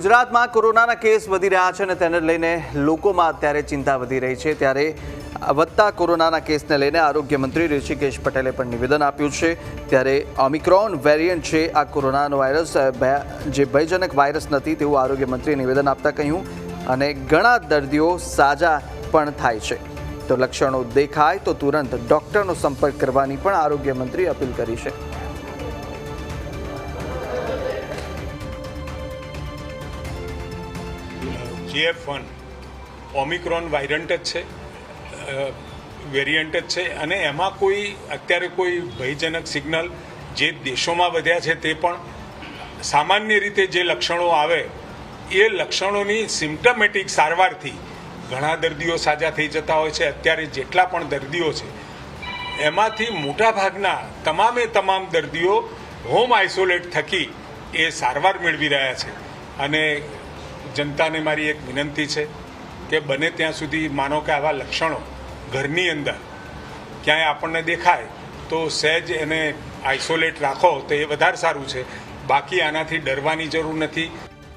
ગુજરાતમાં કોરોનાના કેસ વધી રહ્યા છે અને તેને લઈને લોકોમાં અત્યારે ચિંતા વધી રહી છે। ત્યારે વધતા કોરોનાના કેસને લઈને આરોગ્ય મંત્રી ઋષિકેશ પટેલે પણ નિવેદન આપ્યું છે। ત્યારે ઓમિક્રોન વેરિયન્ટ છે આ કોરોનાનો વાયરસ જે ભયજનક વાયરસ નથી તેવું આરોગ્ય મંત્રીએ નિવેદન આપતા કહ્યું અને ઘણા દર્દીઓ સાજા પણ થાય છે તો લક્ષણો દેખાય તો તુરંત ડોક્ટરનો સંપર્ક કરવાની પણ આરોગ્ય મંત્રીએ અપીલ કરી છે। GF1 ઓમિક્રોન વેરિયન્ટ જ છે અને એમાં અત્યારે કોઈ ભયજનક સિગ્નલ જે દેશોમાં વધ્યા છે તે પણ સામાન્ય રીતે જે લક્ષણો આવે એ લક્ષણોની સિમ્પટમેટિક સારવારથી ઘણા દર્દીઓ સાજા થઈ જતા હોય છે। અત્યારે જેટલા પણ દર્દીઓ છે એમાંથી મોટાભાગના તમામ દર્દીઓ હોમ આઇસોલેટ થકી એ સારવાર મેળવી રહ્યા છે અને જનતાને મારી એક વિનંતી છે કે બને ત્યાં સુધી માનો કે આવા લક્ષણો ઘરની અંદર ક્યાંય આપણને દેખાય તો સહેજ એને આઇસોલેટ રાખો તો એ વધારે સારું છે। બાકી આનાથી ડરવાની જરૂર નથી।